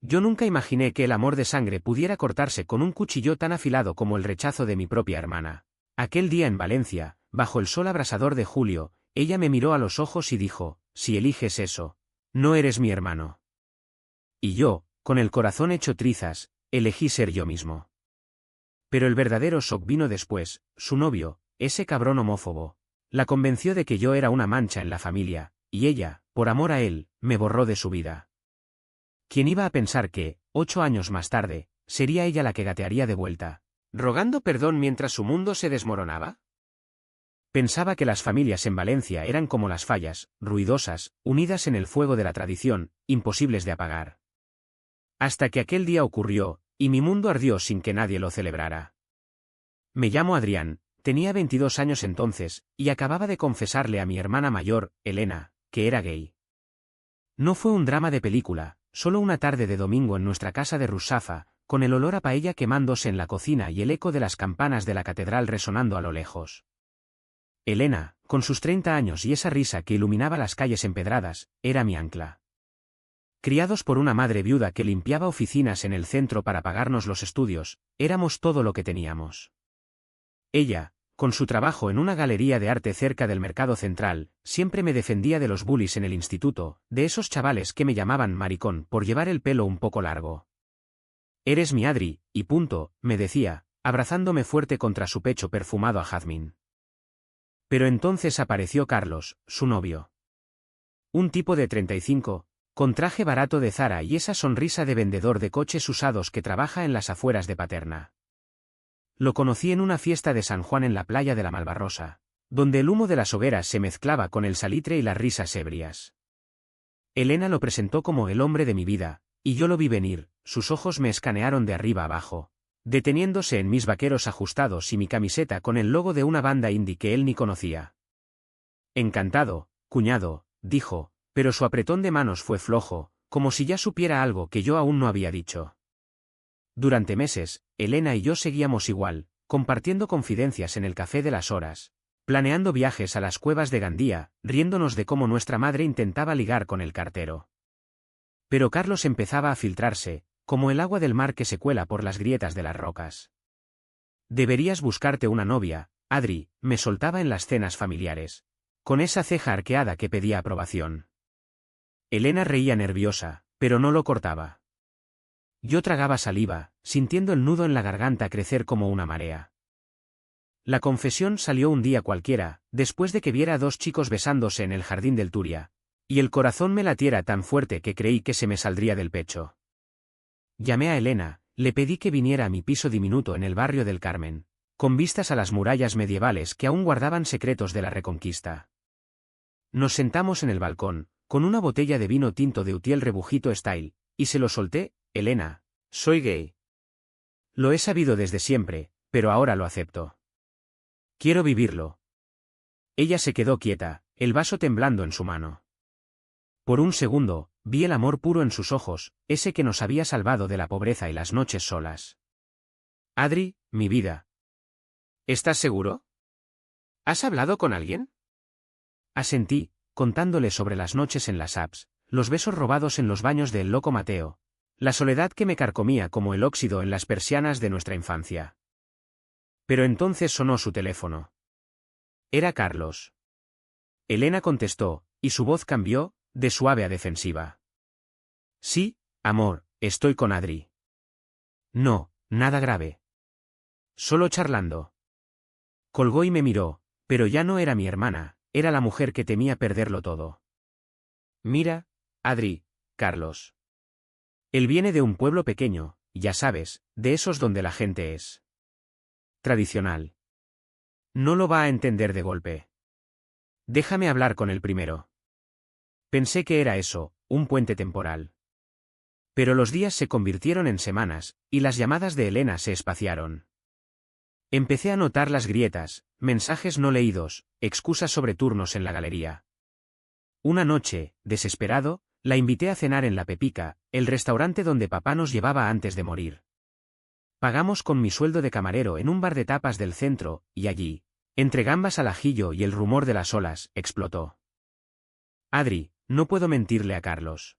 Yo nunca imaginé que el amor de sangre pudiera cortarse con un cuchillo tan afilado como el rechazo de mi propia hermana. Aquel día en Valencia, bajo el sol abrasador de julio, ella me miró a los ojos y dijo, si eliges eso, no eres mi hermano. Y yo, con el corazón hecho trizas, elegí ser yo mismo. Pero el verdadero shock vino después. Su novio, ese cabrón homófobo, la convenció de que yo era una mancha en la familia, y ella, por amor a él, me borró de su vida. ¿Quién iba a pensar que, 8 años más tarde, sería ella la que gatearía de vuelta, rogando perdón mientras su mundo se desmoronaba? Pensaba que las familias en Valencia eran como las fallas, ruidosas, unidas en el fuego de la tradición, imposibles de apagar. Hasta que aquel día ocurrió, y mi mundo ardió sin que nadie lo celebrara. Me llamo Adrián, tenía 22 años entonces, y acababa de confesarle a mi hermana mayor, Elena, que era gay. No fue un drama de película, solo una tarde de domingo en nuestra casa de Russafa, con el olor a paella quemándose en la cocina y el eco de las campanas de la catedral resonando a lo lejos. Elena, con sus 30 años y esa risa que iluminaba las calles empedradas, era mi ancla. Criados por una madre viuda que limpiaba oficinas en el centro para pagarnos los estudios, éramos todo lo que teníamos. Ella, con su trabajo en una galería de arte cerca del Mercado Central, siempre me defendía de los bullies en el instituto, de esos chavales que me llamaban maricón por llevar el pelo un poco largo. Eres mi Adri, y punto, me decía, abrazándome fuerte contra su pecho perfumado a jazmín. Pero entonces apareció Carlos, su novio. Un tipo de 35, con traje barato de Zara y esa sonrisa de vendedor de coches usados que trabaja en las afueras de Paterna. Lo conocí en una fiesta de San Juan en la playa de la Malvarrosa, donde el humo de las hogueras se mezclaba con el salitre y las risas ebrias. Elena lo presentó como el hombre de mi vida, y yo lo vi venir, sus ojos me escanearon de arriba abajo, deteniéndose en mis vaqueros ajustados y mi camiseta con el logo de una banda indie que él ni conocía. Encantado, cuñado, dijo, pero su apretón de manos fue flojo, como si ya supiera algo que yo aún no había dicho. Durante meses, Elena y yo seguíamos igual, compartiendo confidencias en el café de las horas, planeando viajes a las cuevas de Gandía, riéndonos de cómo nuestra madre intentaba ligar con el cartero. Pero Carlos empezaba a filtrarse, como el agua del mar que se cuela por las grietas de las rocas. Deberías buscarte una novia, Adri, me soltaba en las cenas familiares, con esa ceja arqueada que pedía aprobación. Elena reía nerviosa, pero no lo cortaba. Yo tragaba saliva, sintiendo el nudo en la garganta crecer como una marea. La confesión salió un día cualquiera, después de que viera a 2 chicos besándose en el jardín del Turia, y el corazón me latiera tan fuerte que creí que se me saldría del pecho. Llamé a Elena, le pedí que viniera a mi piso diminuto en el barrio del Carmen, con vistas a las murallas medievales que aún guardaban secretos de la Reconquista. Nos sentamos en el balcón, con una botella de vino tinto de Utiel Rebujito Style, y se lo solté. Elena, soy gay. Lo he sabido desde siempre, pero ahora lo acepto. Quiero vivirlo. Ella se quedó quieta, el vaso temblando en su mano. Por un segundo, vi el amor puro en sus ojos, ese que nos había salvado de la pobreza y las noches solas. Adri, mi vida. ¿Estás seguro? ¿Has hablado con alguien? Asentí, contándole sobre las noches en las apps, los besos robados en los baños del loco Mateo, la soledad que me carcomía como el óxido en las persianas de nuestra infancia. Pero entonces sonó su teléfono. Era Carlos. Elena contestó, y su voz cambió, de suave a defensiva. Sí, amor, estoy con Adri. No, nada grave. Solo charlando. Colgó y me miró, pero ya no era mi hermana, era la mujer que temía perderlo todo. Mira, Adri, Carlos. Él viene de un pueblo pequeño, ya sabes, de esos donde la gente es tradicional. No lo va a entender de golpe. Déjame hablar con él primero. Pensé que era eso, un puente temporal. Pero los días se convirtieron en semanas, y las llamadas de Elena se espaciaron. Empecé a notar las grietas, mensajes no leídos, excusas sobre turnos en la galería. Una noche, desesperado, la invité a cenar en La Pepica, el restaurante donde papá nos llevaba antes de morir. Pagamos con mi sueldo de camarero en un bar de tapas del centro, y allí, entre gambas al ajillo y el rumor de las olas, explotó. Adri, no puedo mentirle a Carlos.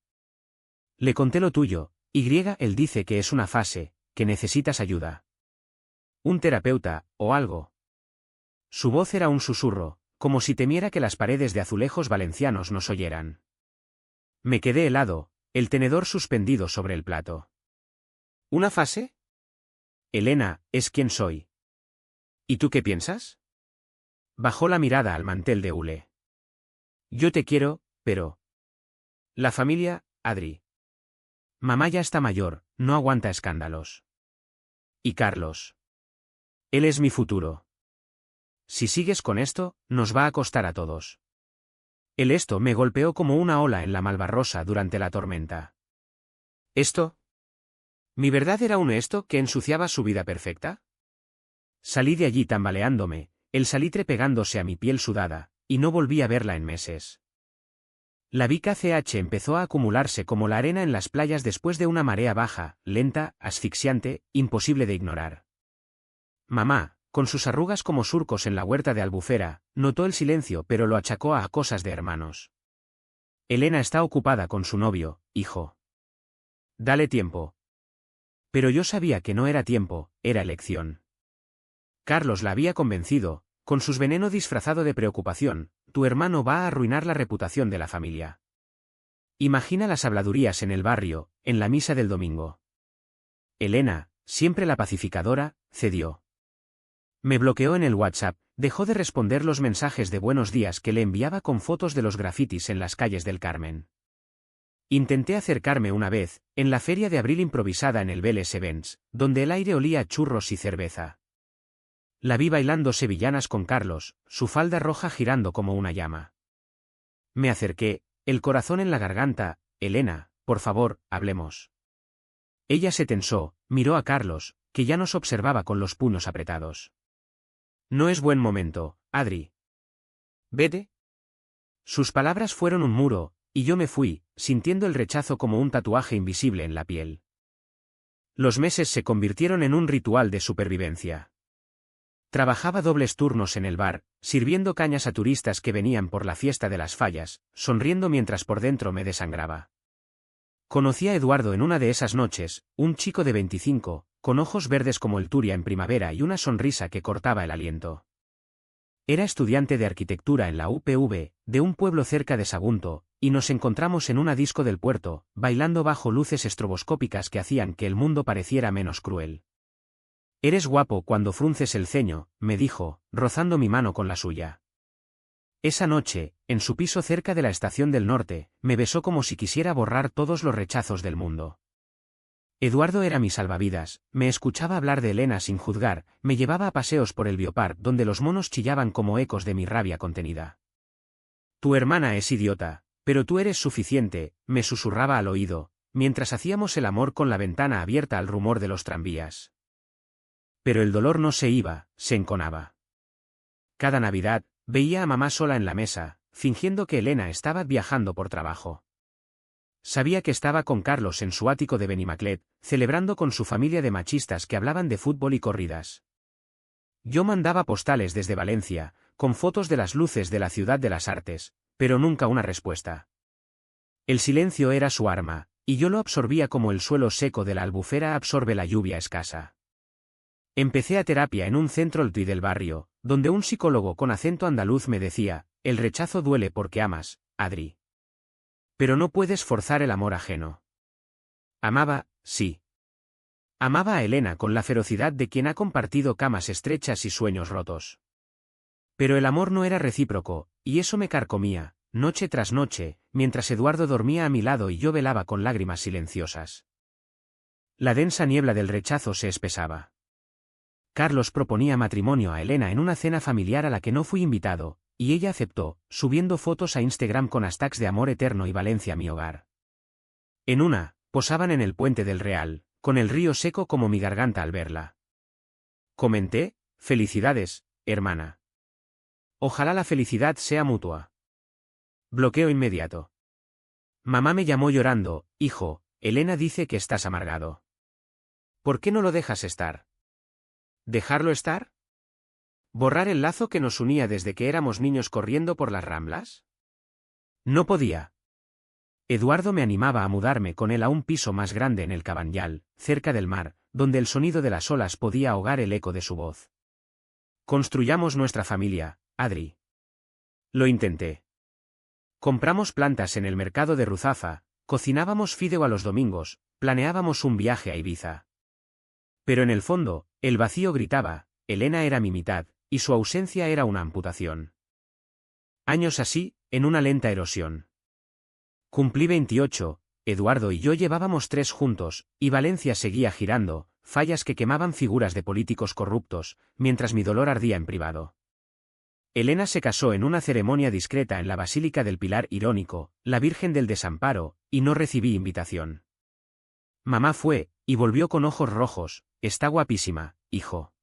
Le conté lo tuyo, Él dice que es una fase, que necesitas ayuda. Un terapeuta, o algo. Su voz era un susurro, como si temiera que las paredes de azulejos valencianos nos oyeran. Me quedé helado, el tenedor suspendido sobre el plato. ¿Una fase? Elena, es quien soy. ¿Y tú qué piensas? Bajó la mirada al mantel de hule. Yo te quiero, pero... La familia, Adri. Mamá ya está mayor, no aguanta escándalos. ¿Y Carlos? Él es mi futuro. Si sigues con esto, nos va a costar a todos. Esto me golpeó como una ola en la Malvarrosa durante la tormenta. ¿Esto? ¿Mi verdad era un esto que ensuciaba su vida perfecta? Salí de allí tambaleándome, el salitre pegándose a mi piel sudada, y no volví a verla en meses. La VKCH empezó a acumularse como la arena en las playas después de una marea baja, lenta, asfixiante, imposible de ignorar. Mamá, con sus arrugas como surcos en la huerta de Albufera, notó el silencio pero lo achacó a cosas de hermanos. Elena está ocupada con su novio, hijo. Dale tiempo. Pero yo sabía que no era tiempo, era elección. Carlos la había convencido, con su veneno disfrazado de preocupación, tu hermano va a arruinar la reputación de la familia. Imagina las habladurías en el barrio, en la misa del domingo. Elena, siempre la pacificadora, cedió. Me bloqueó en el WhatsApp, dejó de responder los mensajes de buenos días que le enviaba con fotos de los grafitis en las calles del Carmen. Intenté acercarme una vez, en la feria de abril improvisada en el Vélez Events, donde el aire olía a churros y cerveza. La vi bailando sevillanas con Carlos, su falda roja girando como una llama. Me acerqué, el corazón en la garganta. Elena, por favor, hablemos. Ella se tensó, miró a Carlos, que ya nos observaba con los puños apretados. No es buen momento, Adri. Vete. Sus palabras fueron un muro, y yo me fui, sintiendo el rechazo como un tatuaje invisible en la piel. Los meses se convirtieron en un ritual de supervivencia. Trabajaba dobles turnos en el bar, sirviendo cañas a turistas que venían por la fiesta de las fallas, sonriendo mientras por dentro me desangraba. Conocí a Eduardo en una de esas noches, un chico de 25, con ojos verdes como el turia en primavera y una sonrisa que cortaba el aliento. Era estudiante de arquitectura en la UPV, de un pueblo cerca de Sagunto, y nos encontramos en una disco del puerto, bailando bajo luces estroboscópicas que hacían que el mundo pareciera menos cruel. Eres guapo cuando frunces el ceño, me dijo, rozando mi mano con la suya. Esa noche, en su piso cerca de la Estación del Norte, me besó como si quisiera borrar todos los rechazos del mundo. Eduardo era mi salvavidas, me escuchaba hablar de Elena sin juzgar, me llevaba a paseos por el biopark donde los monos chillaban como ecos de mi rabia contenida. Tu hermana es idiota, pero tú eres suficiente, me susurraba al oído, mientras hacíamos el amor con la ventana abierta al rumor de los tranvías. Pero el dolor no se iba, se enconaba. Cada Navidad, veía a mamá sola en la mesa, fingiendo que Elena estaba viajando por trabajo. Sabía que estaba con Carlos en su ático de Benimaclet, celebrando con su familia de machistas que hablaban de fútbol y corridas. Yo mandaba postales desde Valencia, con fotos de las luces de la ciudad de las artes, pero nunca una respuesta. El silencio era su arma, y yo lo absorbía como el suelo seco de la Albufera absorbe la lluvia escasa. Empecé a terapia en un centro LTI del barrio, donde un psicólogo con acento andaluz me decía, el rechazo duele porque amas, Adri. Pero no puedes forzar el amor ajeno. Amaba, sí. Amaba a Elena con la ferocidad de quien ha compartido camas estrechas y sueños rotos. Pero el amor no era recíproco, y eso me carcomía, noche tras noche, mientras Eduardo dormía a mi lado y yo velaba con lágrimas silenciosas. La densa niebla del rechazo se espesaba. Carlos proponía matrimonio a Elena en una cena familiar a la que no fui invitado, y ella aceptó, subiendo fotos a Instagram con hashtags de amor eterno y Valencia mi hogar. En una, posaban en el puente del Real, con el río seco como mi garganta al verla. Comenté, felicidades, hermana. Ojalá la felicidad sea mutua. Bloqueo inmediato. Mamá me llamó llorando, hijo, Elena dice que estás amargado. ¿Por qué no lo dejas estar? ¿Dejarlo estar? ¿Borrar el lazo que nos unía desde que éramos niños corriendo por las ramblas? No podía. Eduardo me animaba a mudarme con él a un piso más grande en el Cabanyal, cerca del mar, donde el sonido de las olas podía ahogar el eco de su voz. Construyamos nuestra familia, Adri. Lo intenté. Compramos plantas en el mercado de Ruzafa, cocinábamos fideo a los domingos, planeábamos un viaje a Ibiza. Pero en el fondo, el vacío gritaba, Elena era mi mitad, y su ausencia era una amputación. Años así, en una lenta erosión. Cumplí 28, Eduardo y yo llevábamos 3 juntos, y Valencia seguía girando, fallas que quemaban figuras de políticos corruptos, mientras mi dolor ardía en privado. Elena se casó en una ceremonia discreta en la Basílica del Pilar Irónico, la Virgen del Desamparo, y no recibí invitación. Mamá fue, y volvió con ojos rojos, está guapísima, hijo.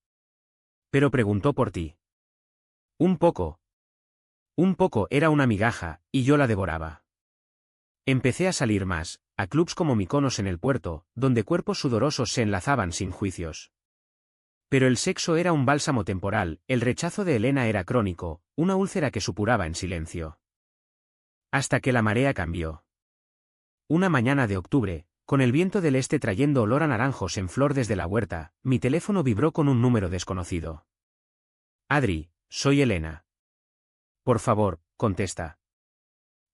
Pero preguntó por ti. Un poco. Un poco era una migaja, y yo la devoraba. Empecé a salir más, a clubs como Mykonos en el puerto, donde cuerpos sudorosos se enlazaban sin juicios. Pero el sexo era un bálsamo temporal, el rechazo de Elena era crónico, una úlcera que supuraba en silencio. Hasta que la marea cambió. Una mañana de octubre, con el viento del este trayendo olor a naranjos en flor desde la huerta, mi teléfono vibró con un número desconocido. Adri, soy Elena. Por favor, contesta.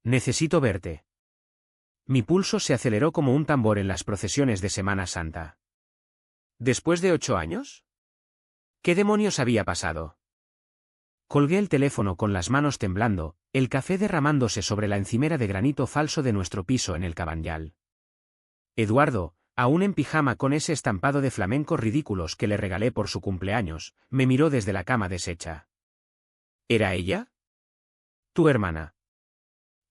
Necesito verte. Mi pulso se aceleró como un tambor en las procesiones de Semana Santa. ¿Después de 8 años? ¿Qué demonios había pasado? Colgué el teléfono con las manos temblando, el café derramándose sobre la encimera de granito falso de nuestro piso en el Cabanyal. Eduardo, aún en pijama con ese estampado de flamencos ridículos que le regalé por su cumpleaños, me miró desde la cama deshecha. ¿Era ella? Tu hermana.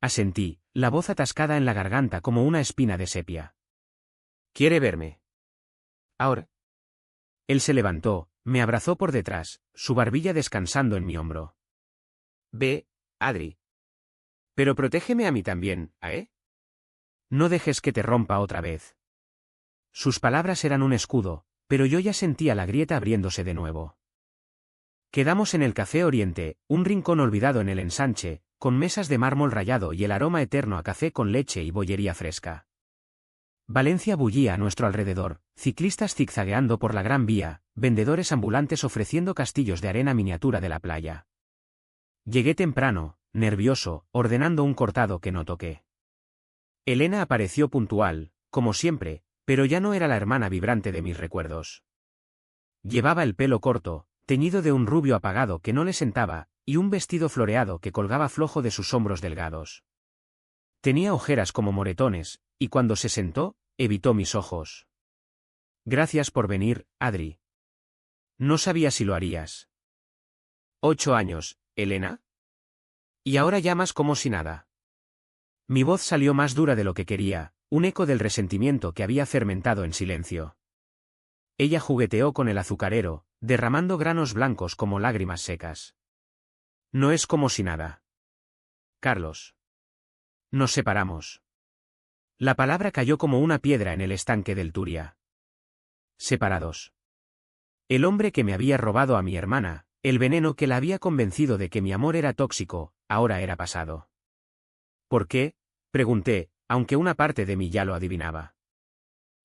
Asentí, la voz atascada en la garganta como una espina de sepia. ¿Quiere verme? Ahora. Él se levantó, me abrazó por detrás, su barbilla descansando en mi hombro. Ve, Adri. Pero protégeme a mí también, ¿eh? No dejes que te rompa otra vez. Sus palabras eran un escudo, pero yo ya sentía la grieta abriéndose de nuevo. Quedamos en el Café Oriente, un rincón olvidado en el ensanche, con mesas de mármol rayado y el aroma eterno a café con leche y bollería fresca. Valencia bullía a nuestro alrededor, ciclistas zigzagueando por la Gran Vía, vendedores ambulantes ofreciendo castillos de arena miniatura de la playa. Llegué temprano, nervioso, ordenando un cortado que no toqué. Elena apareció puntual, como siempre, pero ya no era la hermana vibrante de mis recuerdos. Llevaba el pelo corto, teñido de un rubio apagado que no le sentaba, y un vestido floreado que colgaba flojo de sus hombros delgados. Tenía ojeras como moretones, y cuando se sentó, evitó mis ojos. Gracias por venir, Adri. No sabía si lo harías. 8 años, Elena. Y ahora llamas como si nada. Mi voz salió más dura de lo que quería, un eco del resentimiento que había fermentado en silencio. Ella jugueteó con el azucarero, derramando granos blancos como lágrimas secas. No es como si nada. Carlos. Nos separamos. La palabra cayó como una piedra en el estanque del Turia. Separados. El hombre que me había robado a mi hermana, el veneno que la había convencido de que mi amor era tóxico, ahora era pasado. ¿Por qué? Pregunté, aunque una parte de mí ya lo adivinaba.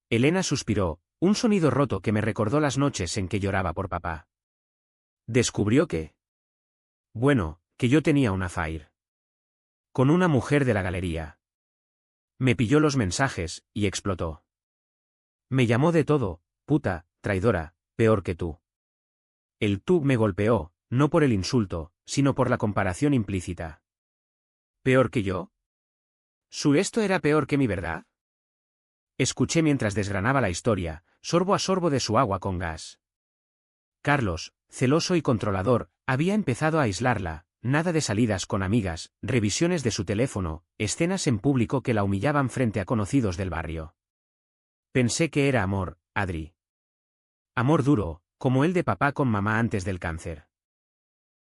Elena suspiró, un sonido roto que me recordó las noches en que lloraba por papá. Descubrió que... Bueno, que yo tenía un affair. Con una mujer de la galería. Me pilló los mensajes, y explotó. Me llamó de todo, puta, traidora, peor que tú. El tú me golpeó, no por el insulto, sino por la comparación implícita. ¿Peor que yo? ¿Su esto era peor que mi verdad? Escuché mientras desgranaba la historia, sorbo a sorbo de su agua con gas. Carlos, celoso y controlador, había empezado a aislarla, nada de salidas con amigas, revisiones de su teléfono, escenas en público que la humillaban frente a conocidos del barrio. Pensé que era amor, Adri. Amor duro, como el de papá con mamá antes del cáncer.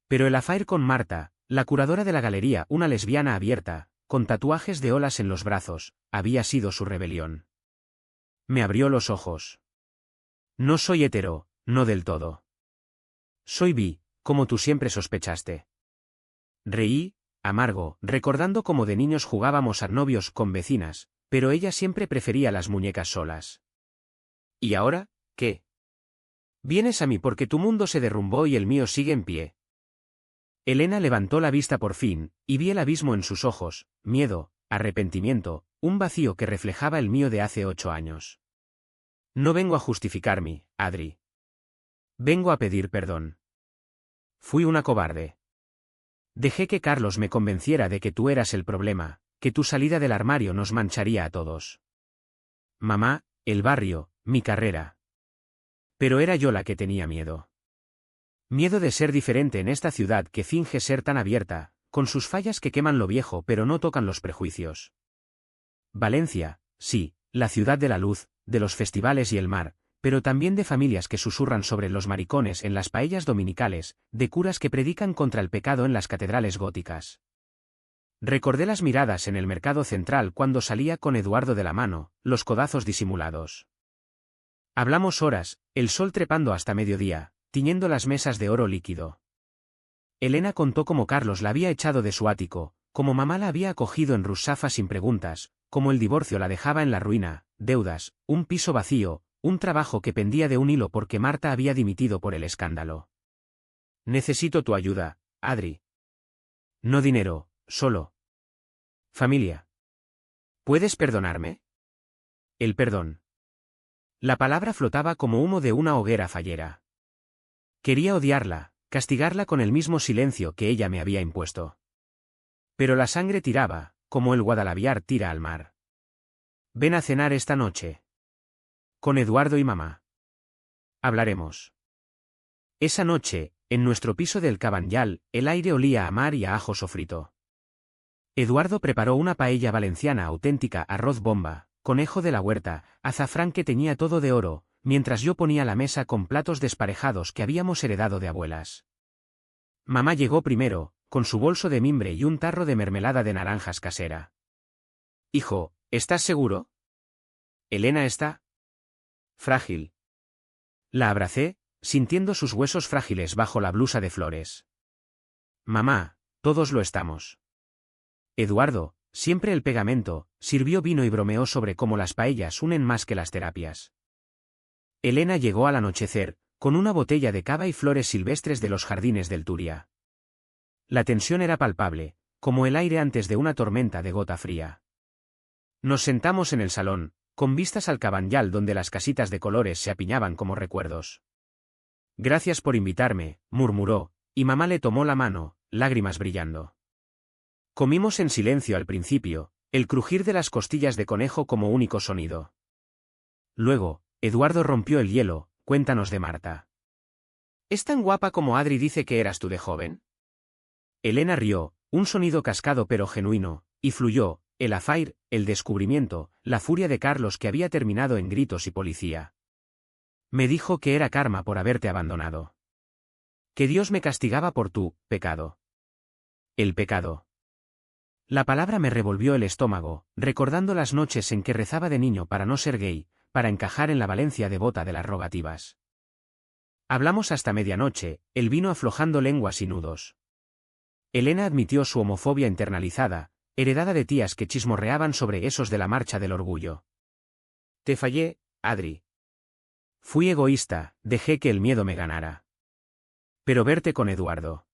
Pero el affair con Marta, la curadora de la galería, una lesbiana abierta, con tatuajes de olas en los brazos, había sido su rebelión. Me abrió los ojos. No soy hetero, no del todo. Soy bi, como tú siempre sospechaste. Reí, amargo, recordando cómo de niños jugábamos a novios con vecinas, pero ella siempre prefería las muñecas solas. ¿Y ahora, qué? Vienes a mí porque tu mundo se derrumbó y el mío sigue en pie. Elena levantó la vista por fin, y vi el abismo en sus ojos, miedo, arrepentimiento, un vacío que reflejaba el mío de hace 8 años. No vengo a justificarme, Adri. Vengo a pedir perdón. Fui una cobarde. Dejé que Carlos me convenciera de que tú eras el problema, que tu salida del armario nos mancharía a todos. Mamá, el barrio, mi carrera. Pero era yo la que tenía miedo. Miedo de ser diferente en esta ciudad que finge ser tan abierta, con sus fallas que queman lo viejo pero no tocan los prejuicios. Valencia, sí, la ciudad de la luz, de los festivales y el mar, pero también de familias que susurran sobre los maricones en las paellas dominicales, de curas que predican contra el pecado en las catedrales góticas. Recordé las miradas en el mercado central cuando salía con Eduardo de la mano, los codazos disimulados. Hablamos horas, el sol trepando hasta mediodía, tiñendo las mesas de oro líquido. Elena contó cómo Carlos la había echado de su ático, cómo mamá la había acogido en Rusafa sin preguntas, cómo el divorcio la dejaba en la ruina, deudas, un piso vacío, un trabajo que pendía de un hilo porque Marta había dimitido por el escándalo. Necesito tu ayuda, Adri. No dinero, solo familia. ¿Puedes perdonarme? El perdón. La palabra flotaba como humo de una hoguera fallera. Quería odiarla, castigarla con el mismo silencio que ella me había impuesto. Pero la sangre tiraba, como el Guadalaviar tira al mar. Ven a cenar esta noche. Con Eduardo y mamá. Hablaremos. Esa noche, en nuestro piso del Cabanyal, el aire olía a mar y a ajo sofrito. Eduardo preparó una paella valenciana auténtica, arroz bomba, conejo de la huerta, azafrán que teñía todo de oro, mientras yo ponía la mesa con platos desparejados que habíamos heredado de abuelas. Mamá llegó primero, con su bolso de mimbre y un tarro de mermelada de naranjas casera. Hijo, ¿estás seguro? Elena está frágil. La abracé, sintiendo sus huesos frágiles bajo la blusa de flores. Mamá, todos lo estamos. Eduardo, siempre el pegamento, sirvió vino y bromeó sobre cómo las paellas unen más que las terapias. Elena llegó al anochecer, con una botella de cava y flores silvestres de los jardines del Turia. La tensión era palpable, como el aire antes de una tormenta de gota fría. Nos sentamos en el salón, con vistas al Cabanyal donde las casitas de colores se apiñaban como recuerdos. Gracias por invitarme, murmuró, y mamá le tomó la mano, lágrimas brillando. Comimos en silencio al principio, el crujir de las costillas de conejo como único sonido. Luego, Eduardo rompió el hielo, cuéntanos de Marta. ¿Es tan guapa como Adri dice que eras tú de joven? Elena rió, un sonido cascado pero genuino, y fluyó, el affair, el descubrimiento, la furia de Carlos que había terminado en gritos y policía. Me dijo que era karma por haberte abandonado. Que Dios me castigaba por tu pecado. El pecado. La palabra me revolvió el estómago, recordando las noches en que rezaba de niño para no ser gay, para encajar en la Valencia devota de las rogativas. Hablamos hasta medianoche, el vino aflojando lenguas y nudos. Elena admitió su homofobia internalizada, heredada de tías que chismorreaban sobre esos de la marcha del orgullo. Te fallé, Adri. Fui egoísta, dejé que el miedo me ganara. Pero verte con Eduardo.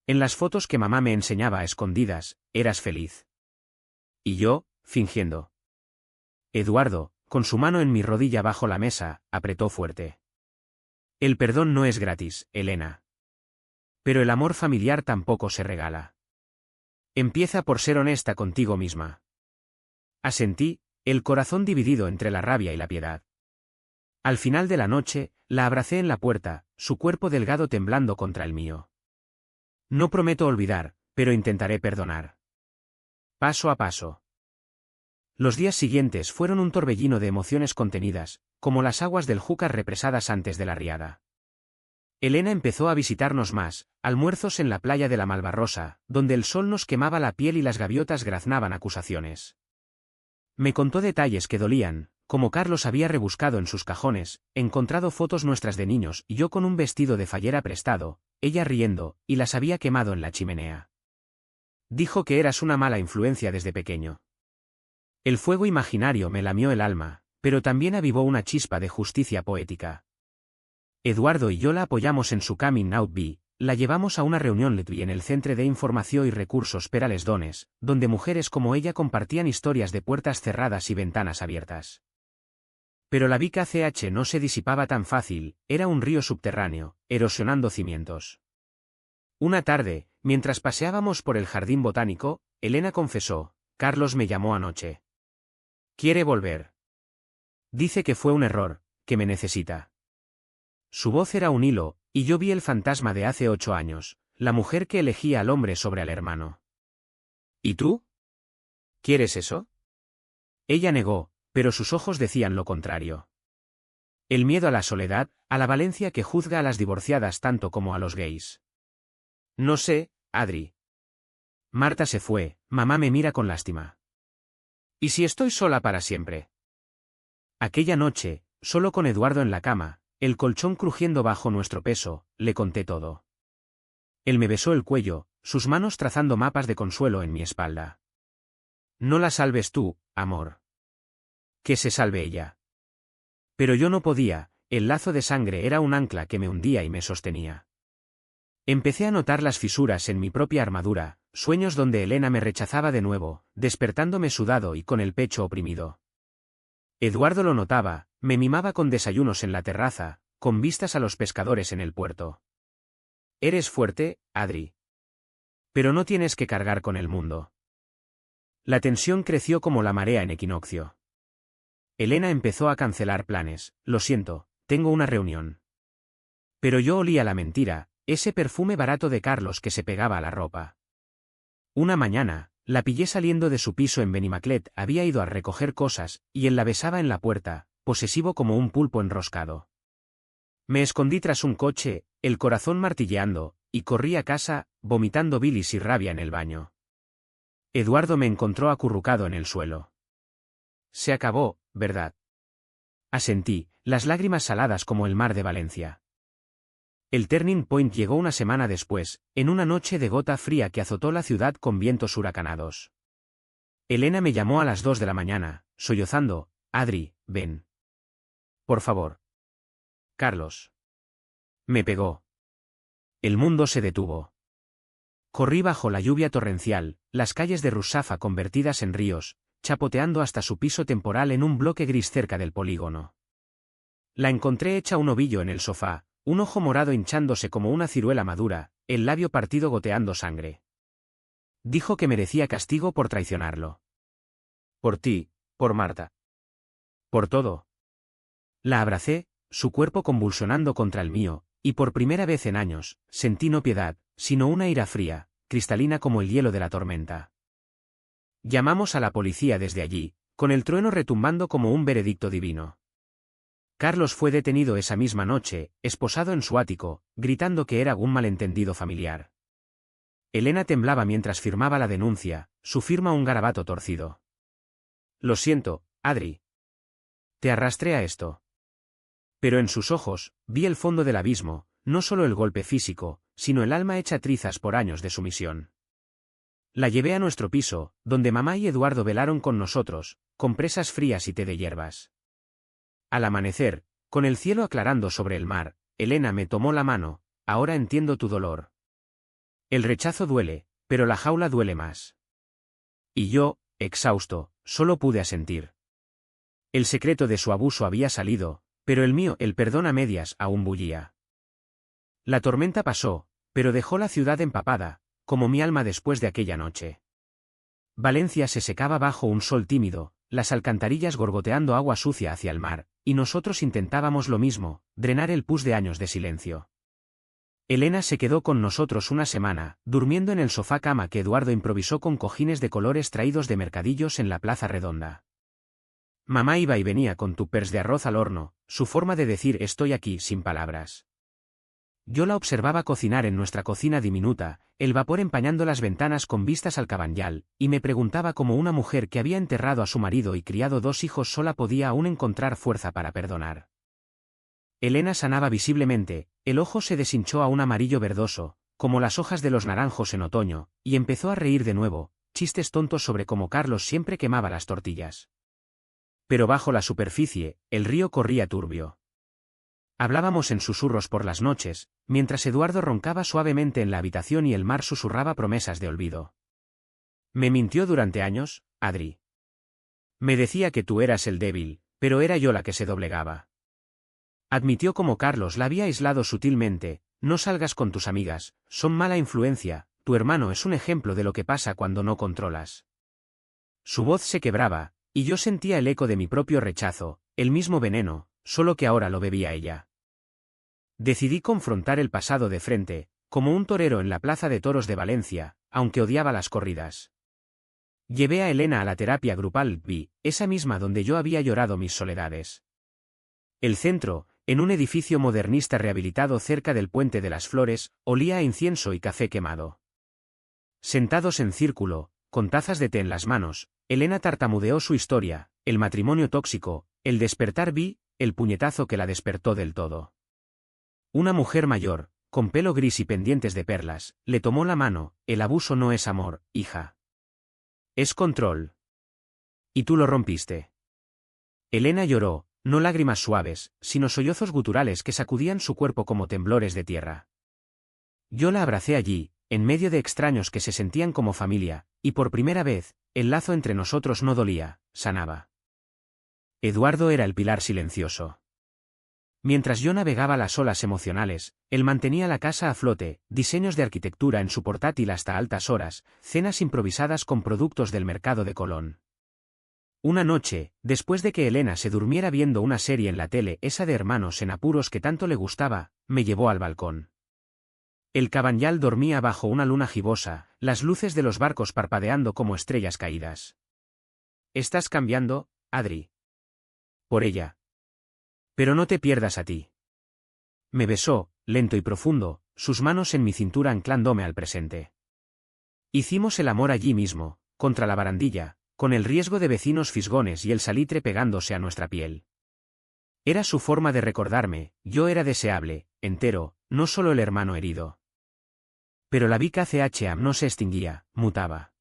En las fotos que mamá me enseñaba a escondidas, eras feliz. Y yo, fingiendo. Eduardo, con su mano en mi rodilla bajo la mesa, apretó fuerte. El perdón no es gratis, Elena. Pero el amor familiar tampoco se regala. Empieza por ser honesta contigo misma. Asentí, el corazón dividido entre la rabia y la piedad. Al final de la noche, la abracé en la puerta, su cuerpo delgado temblando contra el mío. No prometo olvidar, pero intentaré perdonar. Paso a paso. Los días siguientes fueron un torbellino de emociones contenidas, como las aguas del Júcar represadas antes de la riada. Elena empezó a visitarnos más, almuerzos en la playa de la Malvarrosa, donde el sol nos quemaba la piel y las gaviotas graznaban acusaciones. Me contó detalles que dolían, como Carlos había rebuscado en sus cajones, encontrado fotos nuestras de niños y yo con un vestido de fallera prestado, ella riendo, y las había quemado en la chimenea. Dijo que eras una mala influencia desde pequeño. El fuego imaginario me lamió el alma, pero también avivó una chispa de justicia poética. Eduardo y yo la apoyamos en su coming out bee, la llevamos a una reunión LETBI en el Centre d'Informació y Recursos per a les Dones, donde mujeres como ella compartían historias de puertas cerradas y ventanas abiertas. Pero la Vica CH no se disipaba tan fácil, era un río subterráneo, erosionando cimientos. Una tarde, mientras paseábamos por el jardín botánico, Elena confesó: Carlos me llamó anoche. Quiere volver. Dice que fue un error, que me necesita. Su voz era un hilo, y yo vi el fantasma de hace 8 años, la mujer que elegía al hombre sobre al hermano. ¿Y tú? ¿Quieres eso? Ella negó, pero sus ojos decían lo contrario. El miedo a la soledad, a la Valencia que juzga a las divorciadas tanto como a los gays. No sé, Adri. Marta se fue, mamá me mira con lástima. ¿Y si estoy sola para siempre? Aquella noche, solo con Eduardo en la cama, el colchón crujiendo bajo nuestro peso, le conté todo. Él me besó el cuello, sus manos trazando mapas de consuelo en mi espalda. No la salves tú, amor. Que se salve ella. Pero yo no podía, el lazo de sangre era un ancla que me hundía y me sostenía. Empecé a notar las fisuras en mi propia armadura, sueños donde Elena me rechazaba de nuevo, despertándome sudado y con el pecho oprimido. Eduardo lo notaba, me mimaba con desayunos en la terraza, con vistas a los pescadores en el puerto. Eres fuerte, Adri. Pero no tienes que cargar con el mundo. La tensión creció como la marea en equinoccio. Elena empezó a cancelar planes: lo siento, tengo una reunión. Pero yo olía la mentira, ese perfume barato de Carlos que se pegaba a la ropa. Una mañana, la pillé saliendo de su piso en Benimaclet, había ido a recoger cosas, y él la besaba en la puerta, posesivo como un pulpo enroscado. Me escondí tras un coche, el corazón martilleando, y corrí a casa, vomitando bilis y rabia en el baño. Eduardo me encontró acurrucado en el suelo. Se acabó, ¿verdad? Asentí, las lágrimas saladas como el mar de Valencia. El turning point llegó una semana después, en una noche de gota fría que azotó la ciudad con vientos huracanados. Elena me llamó a las 2 de la mañana, sollozando: Adri, ven. Por favor. Carlos. Me pegó. El mundo se detuvo. Corrí bajo la lluvia torrencial, las calles de Rusafa convertidas en ríos, chapoteando hasta su piso temporal en un bloque gris cerca del polígono. La encontré hecha un ovillo en el sofá, un ojo morado hinchándose como una ciruela madura, el labio partido goteando sangre. Dijo que merecía castigo por traicionarlo. Por ti, por Marta. Por todo. La abracé, su cuerpo convulsionando contra el mío, y por primera vez en años, sentí no piedad, sino una ira fría, cristalina como el hielo de la tormenta. Llamamos a la policía desde allí, con el trueno retumbando como un veredicto divino. Carlos fue detenido esa misma noche, esposado en su ático, gritando que era un malentendido familiar. Elena temblaba mientras firmaba la denuncia, su firma un garabato torcido. Lo siento, Adri. Te arrastré a esto. Pero en sus ojos, vi el fondo del abismo, no solo el golpe físico, sino el alma hecha trizas por años de sumisión. La llevé a nuestro piso, donde mamá y Eduardo velaron con nosotros, con presas frías y té de hierbas. Al amanecer, con el cielo aclarando sobre el mar, Elena me tomó la mano: ahora entiendo tu dolor. El rechazo duele, pero la jaula duele más. Y yo, exhausto, solo pude asentir. El secreto de su abuso había salido, pero el mío, el perdón a medias, aún bullía. La tormenta pasó, pero dejó la ciudad empapada, como mi alma después de aquella noche. Valencia se secaba bajo un sol tímido, las alcantarillas gorgoteando agua sucia hacia el mar, y nosotros intentábamos lo mismo, drenar el pus de años de silencio. Elena se quedó con nosotros una semana, durmiendo en el sofá cama que Eduardo improvisó con cojines de colores traídos de mercadillos en la Plaza Redonda. Mamá iba y venía con tuppers de arroz al horno, su forma de decir estoy aquí sin palabras. Yo la observaba cocinar en nuestra cocina diminuta, el vapor empañando las ventanas con vistas al Cabanyal, y me preguntaba cómo una mujer que había enterrado a su marido y criado 2 hijos sola podía aún encontrar fuerza para perdonar. Elena sanaba visiblemente, el ojo se deshinchó a un amarillo verdoso, como las hojas de los naranjos en otoño, y empezó a reír de nuevo, chistes tontos sobre cómo Carlos siempre quemaba las tortillas. Pero bajo la superficie, el río corría turbio. Hablábamos en susurros por las noches, mientras Eduardo roncaba suavemente en la habitación y el mar susurraba promesas de olvido. Me mintió durante años, Adri. Me decía que tú eras el débil, pero era yo la que se doblegaba. Admitió como Carlos la había aislado sutilmente: no salgas con tus amigas, son mala influencia, tu hermano es un ejemplo de lo que pasa cuando no controlas. Su voz se quebraba, y yo sentía el eco de mi propio rechazo, el mismo veneno, solo que ahora lo bebía ella. Decidí confrontar el pasado de frente, como un torero en la plaza de toros de Valencia, aunque odiaba las corridas. Llevé a Elena a la terapia grupal B, esa misma donde yo había llorado mis soledades. El centro, en un edificio modernista rehabilitado cerca del Puente de las Flores, olía a incienso y café quemado. Sentados en círculo, con tazas de té en las manos, Elena tartamudeó su historia: el matrimonio tóxico, el despertar B, el puñetazo que la despertó del todo. Una mujer mayor, con pelo gris y pendientes de perlas, le tomó la mano: el abuso no es amor, hija. Es control. Y tú lo rompiste. Elena lloró, no lágrimas suaves, sino sollozos guturales que sacudían su cuerpo como temblores de tierra. Yo la abracé allí, en medio de extraños que se sentían como familia, y por primera vez, el lazo entre nosotros no dolía, sanaba. Eduardo era el pilar silencioso. Mientras yo navegaba las olas emocionales, él mantenía la casa a flote: diseños de arquitectura en su portátil hasta altas horas, cenas improvisadas con productos del mercado de Colón. Una noche, después de que Elena se durmiera viendo una serie en la tele, esa de hermanos en apuros que tanto le gustaba, me llevó al balcón. El Cabanyal dormía bajo una luna gibosa, las luces de los barcos parpadeando como estrellas caídas. Estás cambiando, Adri. Por ella. Pero no te pierdas a ti. Me besó, lento y profundo, sus manos en mi cintura anclándome al presente. Hicimos el amor allí mismo, contra la barandilla, con el riesgo de vecinos fisgones y el salitre pegándose a nuestra piel. Era su forma de recordarme: yo era deseable, entero, no solo el hermano herido. Pero la Vic ACHA no se extinguía, mutaba.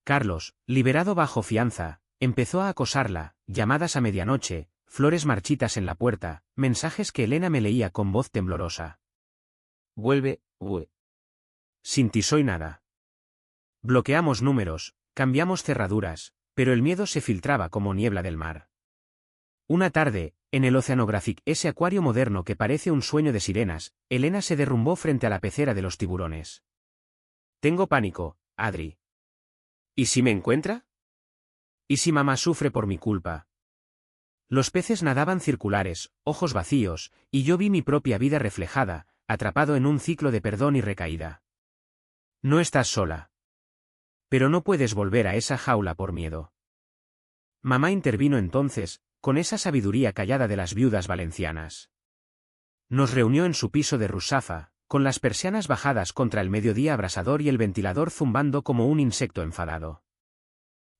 Carlos, liberado bajo fianza, empezó a acosarla: llamadas a medianoche, flores marchitas en la puerta, mensajes que Elena me leía con voz temblorosa. Vuelve, Sin ti soy nada. Bloqueamos números, cambiamos cerraduras, pero el miedo se filtraba como niebla del mar. Una tarde, en el Oceanographic, ese acuario moderno que parece un sueño de sirenas, Elena se derrumbó frente a la pecera de los tiburones. Tengo pánico, Adri. ¿Y si me encuentra? ¿Y si mamá sufre por mi culpa? Los peces nadaban circulares, ojos vacíos, y yo vi mi propia vida reflejada, atrapado en un ciclo de perdón y recaída. No estás sola. Pero no puedes volver a esa jaula por miedo. Mamá intervino entonces, con esa sabiduría callada de las viudas valencianas. Nos reunió en su piso de Rusafa, con las persianas bajadas contra el mediodía abrasador y el ventilador zumbando como un insecto enfadado.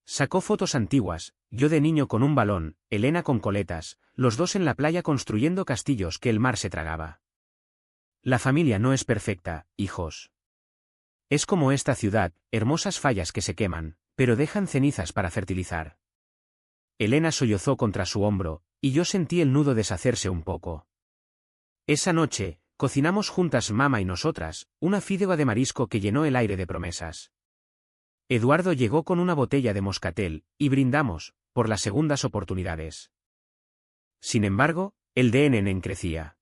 Sacó fotos antiguas: yo de niño con un balón, Elena con coletas, los dos en la playa construyendo castillos que el mar se tragaba. La familia no es perfecta, hijos. Es como esta ciudad, hermosas fallas que se queman, pero dejan cenizas para fertilizar. Elena sollozó contra su hombro, y yo sentí el nudo deshacerse un poco. Esa noche, cocinamos juntas mamá y nosotras, una fideuá de marisco que llenó el aire de promesas. Eduardo llegó con una botella de moscatel, y brindamos, por las segundas oportunidades. Sin embargo, el DNN crecía.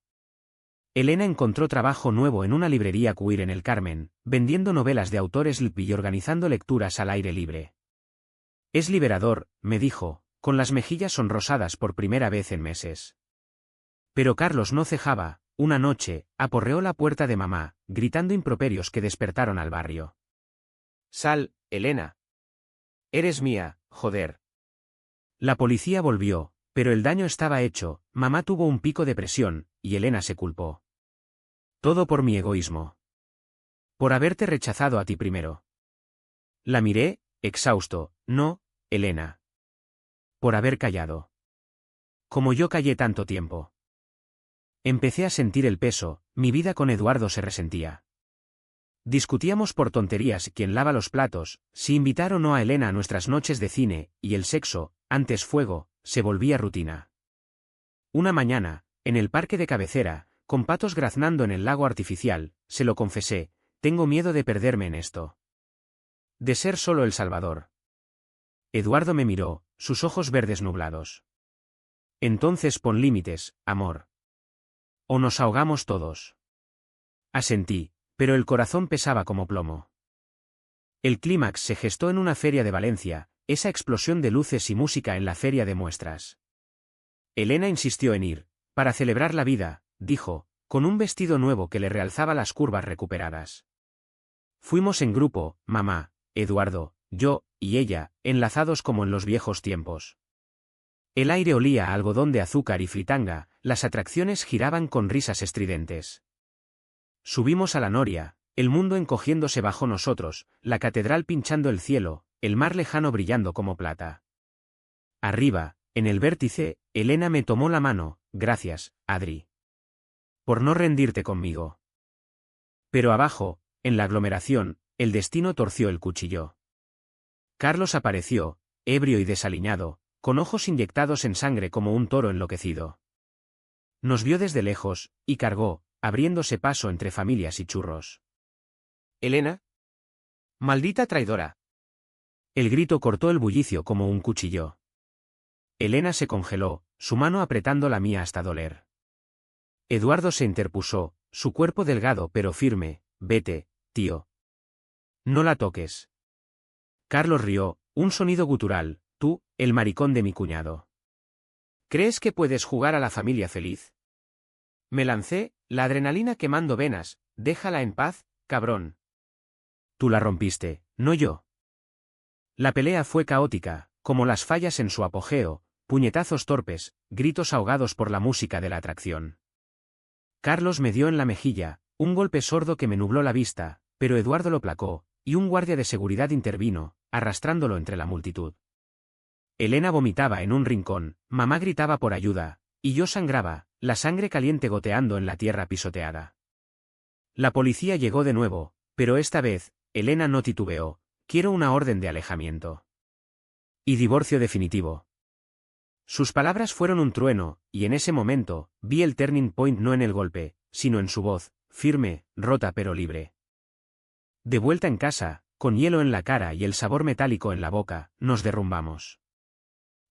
Elena encontró trabajo nuevo en una librería queer en el Carmen, vendiendo novelas de autores LP y organizando lecturas al aire libre. Es liberador, me dijo, con las mejillas sonrosadas por primera vez en meses. Pero Carlos no cejaba. Una noche, aporreó la puerta de mamá, gritando improperios que despertaron al barrio. Sal, Elena. Eres mía, joder. La policía volvió, pero el daño estaba hecho: mamá tuvo un pico de presión, y Elena se culpó. Todo por mi egoísmo. Por haberte rechazado a ti primero. La miré, exhausto. No, Elena. Por haber callado. Como yo callé tanto tiempo. Empecé a sentir el peso: mi vida con Eduardo se resentía. Discutíamos por tonterías quién lava los platos, si invitar o no a Elena a nuestras noches de cine, y el sexo, antes fuego, se volvía rutina. Una mañana, en el parque de cabecera, con patos graznando en el lago artificial, se lo confesé, tengo miedo de perderme en esto. De ser solo el Salvador. Eduardo me miró, sus ojos verdes nublados. Entonces pon límites, amor. O nos ahogamos todos. Asentí, pero el corazón pesaba como plomo. El clímax se gestó en una feria de Valencia, esa explosión de luces y música en la feria de muestras. Elena insistió en ir, para celebrar la vida, dijo, con un vestido nuevo que le realzaba las curvas recuperadas. Fuimos en grupo, mamá, Eduardo, yo, y ella, enlazados como en los viejos tiempos. El aire olía a algodón de azúcar y fritanga, las atracciones giraban con risas estridentes. Subimos a la noria, el mundo encogiéndose bajo nosotros, la catedral pinchando el cielo, el mar lejano brillando como plata. Arriba, en el vértice, Elena me tomó la mano, gracias, Adri. Por no rendirte conmigo. Pero abajo, en la aglomeración, el destino torció el cuchillo. Carlos apareció, ebrio y desaliñado, con ojos inyectados en sangre como un toro enloquecido. Nos vio desde lejos, y cargó, abriéndose paso entre familias y churros. ¿Elena? ¡Maldita traidora! El grito cortó el bullicio como un cuchillo. Elena se congeló, su mano apretando la mía hasta doler. Eduardo se interpuso, su cuerpo delgado pero firme, vete, tío. No la toques. Carlos rió, un sonido gutural, tú, el maricón de mi cuñado. ¿Crees que puedes jugar a la familia feliz? Me lancé, la adrenalina quemando venas, déjala en paz, cabrón. Tú la rompiste, no yo. La pelea fue caótica, como las fallas en su apogeo, puñetazos torpes, gritos ahogados por la música de la atracción. Carlos me dio en la mejilla, un golpe sordo que me nubló la vista, pero Eduardo lo placó, y un guardia de seguridad intervino, arrastrándolo entre la multitud. Elena vomitaba en un rincón, mamá gritaba por ayuda, y yo sangraba, la sangre caliente goteando en la tierra pisoteada. La policía llegó de nuevo, pero esta vez, Elena no titubeó, quiero una orden de alejamiento. Y divorcio definitivo. Sus palabras fueron un trueno, y en ese momento, vi el turning point no en el golpe, sino en su voz, firme, rota pero libre. De vuelta en casa, con hielo en la cara y el sabor metálico en la boca, nos derrumbamos.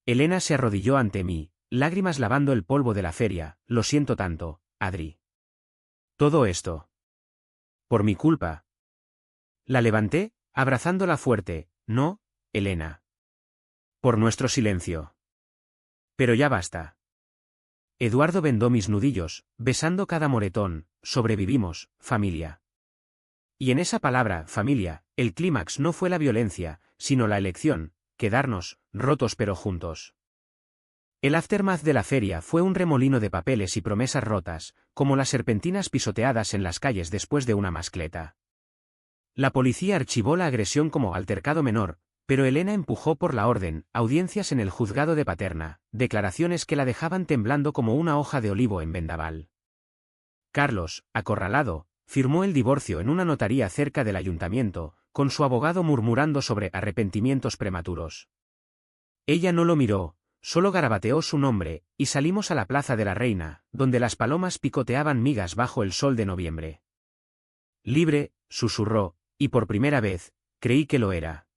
Elena se arrodilló ante mí, lágrimas lavando el polvo de la feria, lo siento tanto, Adri. Todo esto. Por mi culpa. La levanté, abrazándola fuerte, no, Elena. Por nuestro silencio. Pero ya basta. Eduardo vendó mis nudillos, besando cada moretón, sobrevivimos, familia. Y en esa palabra, familia, el clímax no fue la violencia, sino la elección, quedarnos, rotos pero juntos. El aftermath de la feria fue un remolino de papeles y promesas rotas, como las serpentinas pisoteadas en las calles después de una mascleta. La policía archivó la agresión como altercado menor, pero Elena empujó por la orden, audiencias en el juzgado de Paterna, declaraciones que la dejaban temblando como una hoja de olivo en vendaval. Carlos, acorralado, firmó el divorcio en una notaría cerca del ayuntamiento, con su abogado murmurando sobre arrepentimientos prematuros. Ella no lo miró, solo garabateó su nombre, y salimos a la Plaza de la Reina, donde las palomas picoteaban migas bajo el sol de noviembre. Libre, susurró, y por primera vez, creí que lo era.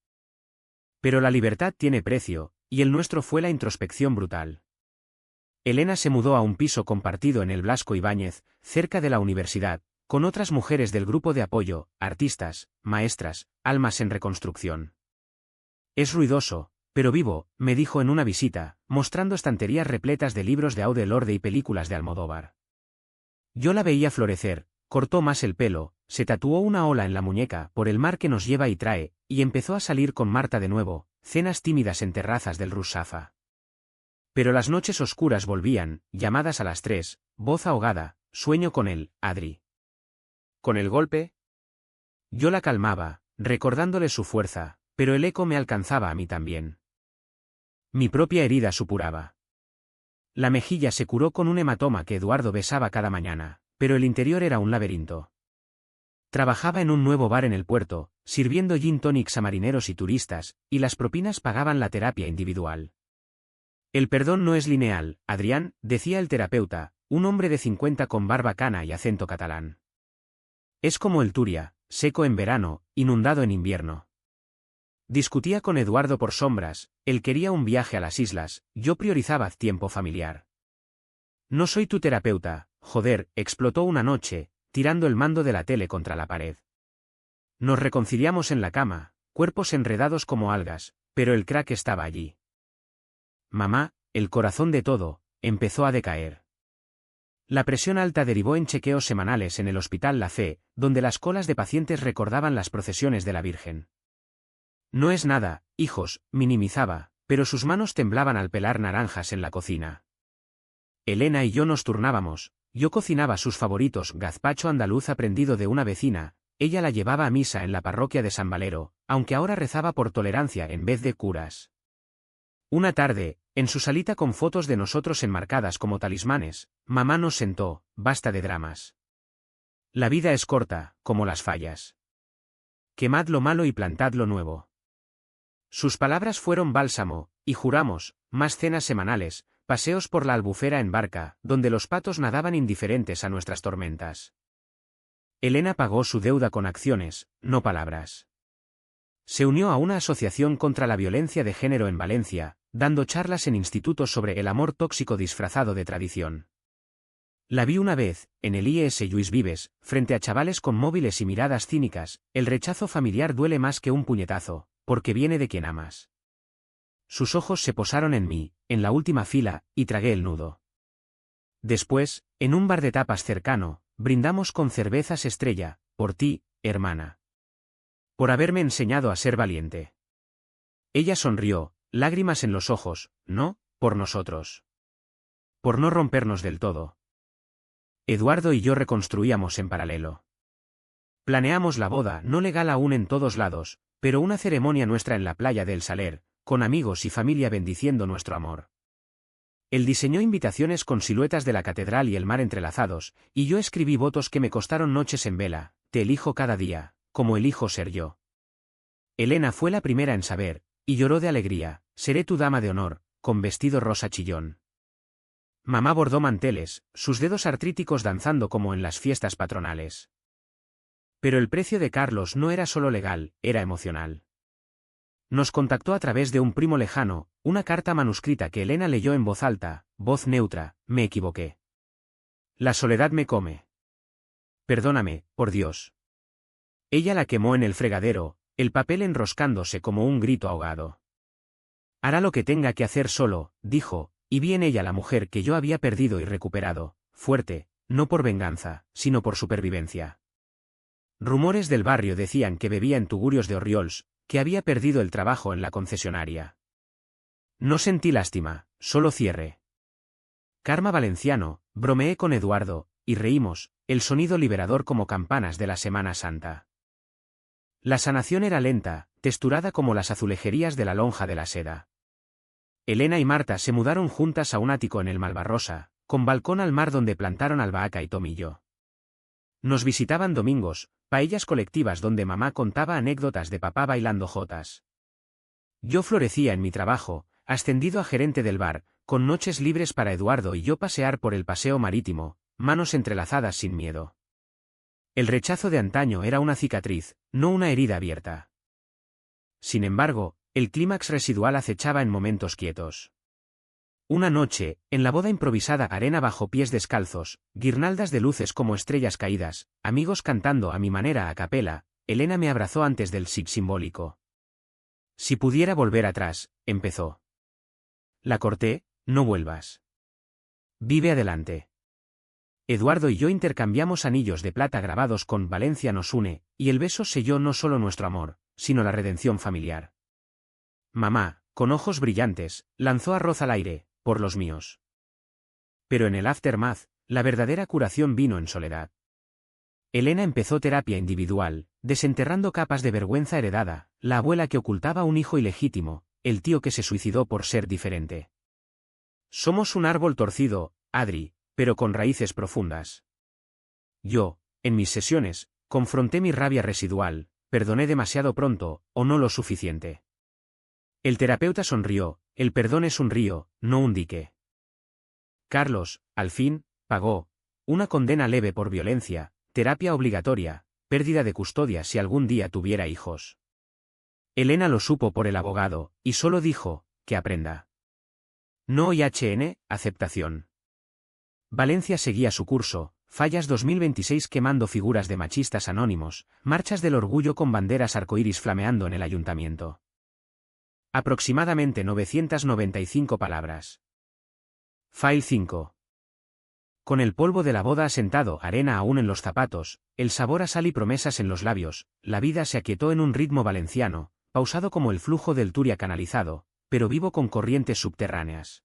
Pero la libertad tiene precio, y el nuestro fue la introspección brutal. Elena se mudó a un piso compartido en el Blasco Ibáñez, cerca de la universidad, con otras mujeres del grupo de apoyo, artistas, maestras, almas en reconstrucción. Es ruidoso, pero vivo, me dijo en una visita, mostrando estanterías repletas de libros de Aude Lorde y películas de Almodóvar. Yo la veía florecer, cortó más el pelo, se tatuó una ola en la muñeca por el mar que nos lleva y trae, y empezó a salir con Marta de nuevo, cenas tímidas en terrazas del Russafa. Pero las noches oscuras volvían, llamadas a las 3, voz ahogada, sueño con él, Adri. ¿Con el golpe? Yo la calmaba, recordándole su fuerza, pero el eco me alcanzaba a mí también. Mi propia herida supuraba. La mejilla se curó con un hematoma que Eduardo besaba cada mañana, pero el interior era un laberinto. Trabajaba en un nuevo bar en el puerto, sirviendo gin tonics a marineros y turistas, y las propinas pagaban la terapia individual. El perdón no es lineal, Adrián, decía el terapeuta, un hombre de 50 con barba cana y acento catalán. Es como el Turia, seco en verano, inundado en invierno. Discutía con Eduardo por sombras, él quería un viaje a las islas, yo priorizaba tiempo familiar. No soy tu terapeuta, joder, explotó una noche, tirando el mando de la tele contra la pared. Nos reconciliamos en la cama, cuerpos enredados como algas, pero el crack estaba allí. Mamá, el corazón de todo, empezó a decaer. La presión alta derivó en chequeos semanales en el Hospital La Fe, donde las colas de pacientes recordaban las procesiones de la Virgen. No es nada, hijos, minimizaba, pero sus manos temblaban al pelar naranjas en la cocina. Elena y yo nos turnábamos, yo cocinaba sus favoritos gazpacho andaluz aprendido de una vecina, ella la llevaba a misa en la parroquia de San Valero, aunque ahora rezaba por tolerancia en vez de curas. Una tarde, en su salita con fotos de nosotros enmarcadas como talismanes, mamá nos sentó, basta de dramas. La vida es corta, como las fallas. Quemad lo malo y plantad lo nuevo. Sus palabras fueron bálsamo, y juramos, más cenas semanales, paseos por la Albufera en barca, donde los patos nadaban indiferentes a nuestras tormentas. Elena pagó su deuda con acciones, no palabras. Se unió a una asociación contra la violencia de género en Valencia, dando charlas en institutos sobre el amor tóxico disfrazado de tradición. La vi una vez, en el IES Lluís Vives, frente a chavales con móviles y miradas cínicas, el rechazo familiar duele más que un puñetazo, porque viene de quien amas. Sus ojos se posaron en mí, en la última fila, y tragué el nudo. Después, en un bar de tapas cercano, brindamos con cervezas Estrella, por ti, hermana. Por haberme enseñado a ser valiente. Ella sonrió, lágrimas en los ojos, no, por nosotros. Por no rompernos del todo. Eduardo y yo reconstruíamos en paralelo. Planeamos la boda, no legal aún en todos lados, pero una ceremonia nuestra en la playa del Saler, con amigos y familia bendiciendo nuestro amor. Él diseñó invitaciones con siluetas de la catedral y el mar entrelazados, y yo escribí votos que me costaron noches en vela, te elijo cada día, como elijo ser yo. Elena fue la primera en saber, y lloró de alegría, seré tu dama de honor, con vestido rosa chillón. Mamá bordó manteles, sus dedos artríticos danzando como en las fiestas patronales. Pero el precio de Carlos no era solo legal, era emocional. Nos contactó a través de un primo lejano, una carta manuscrita que Elena leyó en voz alta, voz neutra, me equivoqué. La soledad me come. Perdóname, por Dios. Ella la quemó en el fregadero, el papel enroscándose como un grito ahogado. Hará lo que tenga que hacer solo, dijo, y vi en ella la mujer que yo había perdido y recuperado, fuerte, no por venganza, sino por supervivencia. Rumores del barrio decían que bebía en tugurios de Orriols, que había perdido el trabajo en la concesionaria. No sentí lástima, solo cierre. Karma Valenciano, bromeé con Eduardo, y reímos, el sonido liberador como campanas de la Semana Santa. La sanación era lenta, texturada como las azulejerías de la lonja de la seda. Elena y Marta se mudaron juntas a un ático en el Malvarrosa, con balcón al mar donde plantaron albahaca y tomillo. Nos visitaban domingos, paellas colectivas donde mamá contaba anécdotas de papá bailando jotas. Yo florecía en mi trabajo, ascendido a gerente del bar, con noches libres para Eduardo y yo pasear por el paseo marítimo, manos entrelazadas sin miedo. El rechazo de antaño era una cicatriz, no una herida abierta. Sin embargo, el clímax residual acechaba en momentos quietos. Una noche, en la boda improvisada, arena bajo pies descalzos, guirnaldas de luces como estrellas caídas, amigos cantando a mi manera a capela, Elena me abrazó antes del sig simbólico. Si pudiera volver atrás, empezó. La corté, no vuelvas. Vive adelante. Eduardo y yo intercambiamos anillos de plata grabados con Valencia nos une, y el beso selló no solo nuestro amor, sino la redención familiar. Mamá, con ojos brillantes, lanzó arroz al aire, por los míos. Pero en el aftermath, la verdadera curación vino en soledad. Elena empezó terapia individual, desenterrando capas de vergüenza heredada, la abuela que ocultaba un hijo ilegítimo, el tío que se suicidó por ser diferente. Somos un árbol torcido, Adri, pero con raíces profundas. Yo, en mis sesiones, Confronté mi rabia residual, perdoné demasiado pronto, o no lo suficiente. El terapeuta sonrió, el perdón es un río, no un dique. Carlos, al fin, pagó. Una condena leve por violencia, terapia obligatoria, pérdida de custodia si algún día tuviera hijos. Elena lo supo por el abogado, y solo dijo, que aprenda. No y aceptación. Valencia seguía su curso, Fallas 2026 quemando figuras de machistas anónimos, marchas del orgullo con banderas arcoíris flameando en el ayuntamiento. Aproximadamente 995 palabras. File 5. Con el polvo de la boda asentado, arena aún en los zapatos, el sabor a sal y promesas en los labios, la vida se aquietó en un ritmo valenciano, pausado como el flujo del Turia canalizado, pero vivo con corrientes subterráneas.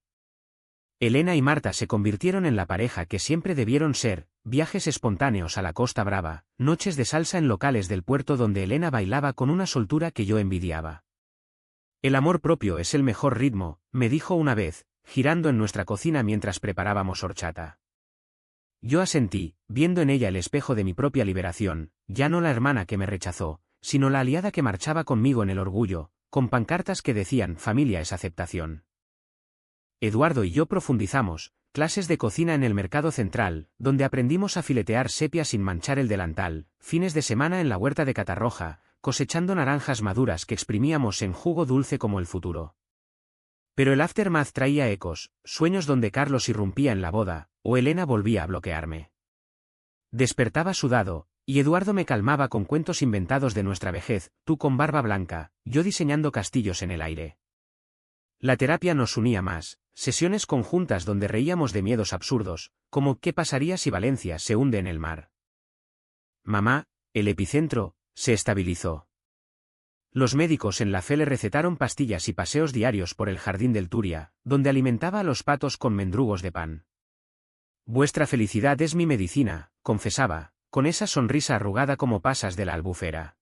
Elena y Marta se convirtieron en la pareja que siempre debieron ser, viajes espontáneos a la Costa Brava, noches de salsa en locales del puerto donde Elena bailaba con una soltura que yo envidiaba. El amor propio es el mejor ritmo, me dijo una vez, girando en nuestra cocina mientras preparábamos horchata. Yo asentí, viendo en ella el espejo de mi propia liberación, ya no la hermana que me rechazó, sino la aliada que marchaba conmigo en el orgullo, con pancartas que decían familia es aceptación. Eduardo y yo profundizamos, clases de cocina en el mercado central, donde aprendimos a filetear sepia sin manchar el delantal, fines de semana en la huerta de Catarroja, cosechando naranjas maduras que exprimíamos en jugo dulce como el futuro. Pero el aftermath traía ecos, sueños donde Carlos irrumpía en la boda, o Elena volvía a bloquearme. Despertaba sudado, y Eduardo me calmaba con cuentos inventados de nuestra vejez, tú con barba blanca, yo diseñando castillos en el aire. La terapia nos unía más, sesiones conjuntas donde reíamos de miedos absurdos, como ¿qué pasaría si Valencia se hunde en el mar? Mamá, el epicentro, se estabilizó. Los médicos en la fe le recetaron pastillas y paseos diarios por el jardín del Turia, donde alimentaba a los patos con mendrugos de pan. Vuestra felicidad es mi medicina, confesaba, con esa sonrisa arrugada como pasas de la albufera.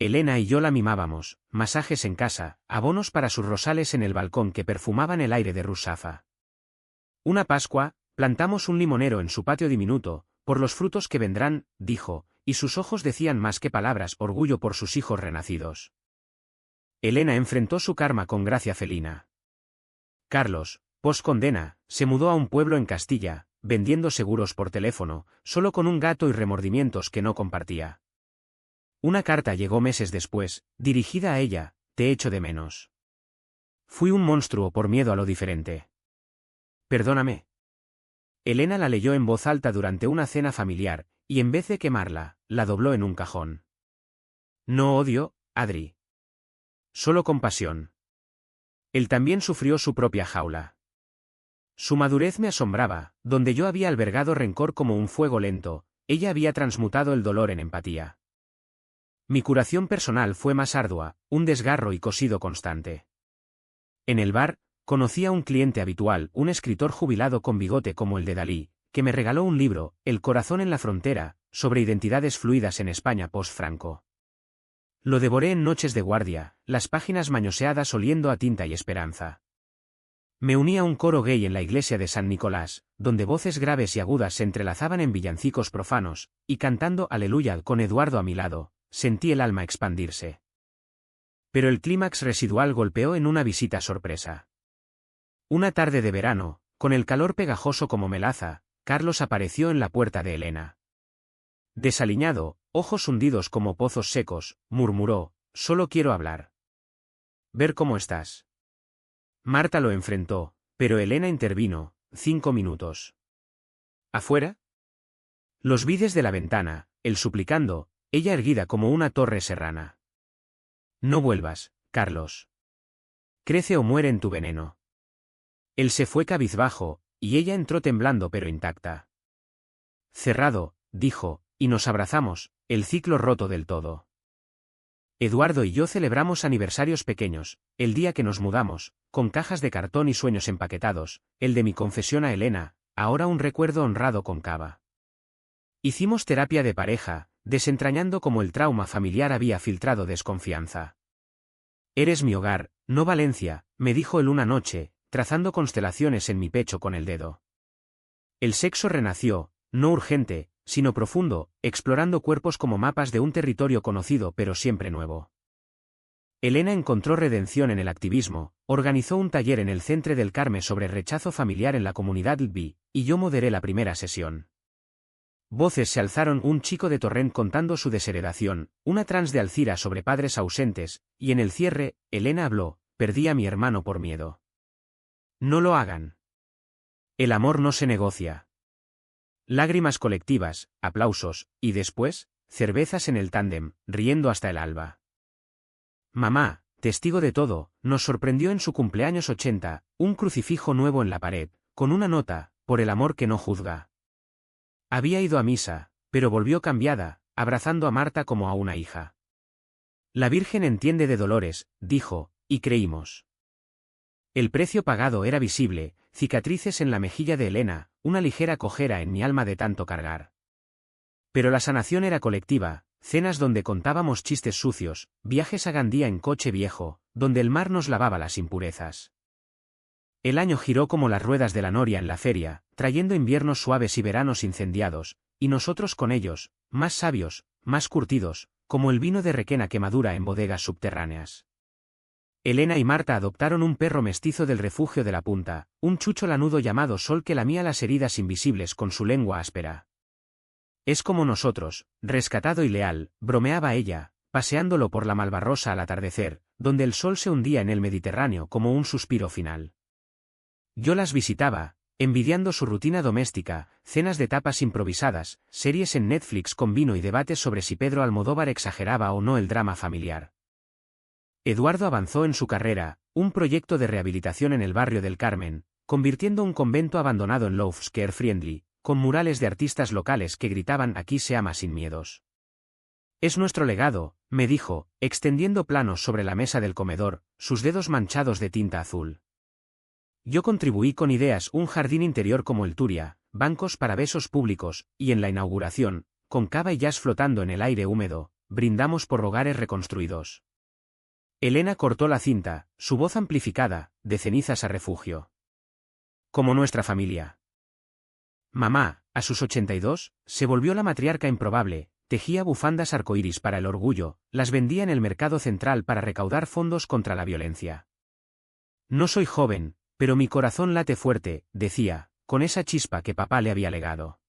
Elena y yo la mimábamos, masajes en casa, abonos para sus rosales en el balcón que perfumaban el aire de Rusafa. Una Pascua, plantamos un limonero en su patio diminuto, por los frutos que vendrán, dijo, y sus ojos decían más que palabras, orgullo por sus hijos renacidos. Elena enfrentó su karma con gracia felina. Carlos, post-condena, se mudó a un pueblo en Castilla, vendiendo seguros por teléfono, solo con un gato y remordimientos que no compartía. Una carta llegó meses después, dirigida a ella, te echo de menos. Fui un monstruo por miedo a lo diferente. Perdóname. Elena la leyó en voz alta durante una cena familiar, y en vez de quemarla, la dobló en un cajón. No odio, Adri. Solo compasión. Él también sufrió su propia jaula. Su madurez me asombraba, donde yo había albergado rencor como un fuego lento, ella había transmutado el dolor en empatía. Mi curación personal fue más ardua, un desgarro y cosido constante. En el bar, conocí a un cliente habitual, un escritor jubilado con bigote como el de Dalí, que me regaló un libro, El corazón en la frontera, sobre identidades fluidas en España post-Franco. Lo devoré en noches de guardia, las páginas mañoseadas oliendo a tinta y esperanza. Me uní a un coro gay en la iglesia de San Nicolás, donde voces graves y agudas se entrelazaban en villancicos profanos, y cantando Aleluya con Eduardo a mi lado, sentí el alma expandirse. Pero el clímax residual golpeó en una visita sorpresa. Una tarde de verano, con el calor pegajoso como melaza, Carlos apareció en la puerta de Elena. Desaliñado, ojos hundidos como pozos secos, murmuró, solo quiero hablar. Ver cómo estás. Marta lo enfrentó, pero Elena intervino, 5 minutos. ¿Afuera? Los vi desde la ventana, él suplicando, ella erguida como una torre serrana. No vuelvas, Carlos. Crece o muere en tu veneno. Él se fue cabizbajo, y ella entró temblando pero intacta. Cerrado, dijo, y nos abrazamos, el ciclo roto del todo. Eduardo y yo celebramos aniversarios pequeños, el día que nos mudamos, con cajas de cartón y sueños empaquetados, el de mi confesión a Elena, ahora un recuerdo honrado con cava. Hicimos terapia de pareja, desentrañando cómo el trauma familiar había filtrado desconfianza. Eres mi hogar, no Valencia, me dijo él una noche, trazando constelaciones en mi pecho con el dedo. El sexo renació, no urgente, sino profundo, explorando cuerpos como mapas de un territorio conocido pero siempre nuevo. Elena encontró redención en el activismo, organizó un taller en el Centre del Carme sobre rechazo familiar en la comunidad LGBTI, y yo moderé la primera sesión. Voces se alzaron, un chico de Torrent contando su desheredación, una trans de Alcira sobre padres ausentes, y en el cierre, Elena habló: perdí a mi hermano por miedo. No lo hagan. El amor no se negocia. Lágrimas colectivas, aplausos, y después, cervezas en el tándem, riendo hasta el alba. Mamá, testigo de todo, nos sorprendió en su cumpleaños 80, un crucifijo nuevo en la pared, con una nota: por el amor que no juzga. Había ido a misa, pero volvió cambiada, abrazando a Marta como a una hija. La Virgen entiende de dolores, dijo, y creímos. El precio pagado era visible, cicatrices en la mejilla de Elena, una ligera cojera en mi alma de tanto cargar. Pero la sanación era colectiva, cenas donde contábamos chistes sucios, viajes a Gandía en coche viejo, donde el mar nos lavaba las impurezas. El año giró como las ruedas de la noria en la feria, trayendo inviernos suaves y veranos incendiados, y nosotros con ellos, más sabios, más curtidos, como el vino de Requena que madura en bodegas subterráneas. Elena y Marta adoptaron un perro mestizo del refugio de la Punta, un chucho lanudo llamado Sol que lamía las heridas invisibles con su lengua áspera. Es como nosotros, rescatado y leal, bromeaba ella, paseándolo por la Malvarrosa al atardecer, donde el sol se hundía en el Mediterráneo como un suspiro final. Yo las visitaba, envidiando su rutina doméstica, cenas de tapas improvisadas, series en Netflix con vino y debates sobre si Pedro Almodóvar exageraba o no el drama familiar. Eduardo avanzó en su carrera, un proyecto de rehabilitación en el barrio del Carmen, convirtiendo un convento abandonado en Love Scare Friendly, con murales de artistas locales que gritaban: aquí se ama sin miedos. Es nuestro legado, me dijo, extendiendo planos sobre la mesa del comedor, sus dedos manchados de tinta azul. Yo contribuí con ideas: un jardín interior como el Turia, bancos para besos públicos, y en la inauguración, con cava y jazz flotando en el aire húmedo, brindamos por hogares reconstruidos. Elena cortó la cinta, su voz amplificada, de cenizas a refugio. Como nuestra familia. Mamá, a sus 82, se volvió la matriarca improbable, tejía bufandas arcoíris para el orgullo, las vendía en el mercado central para recaudar fondos contra la violencia. No soy joven, pero mi corazón late fuerte, decía, con esa chispa que papá le había legado.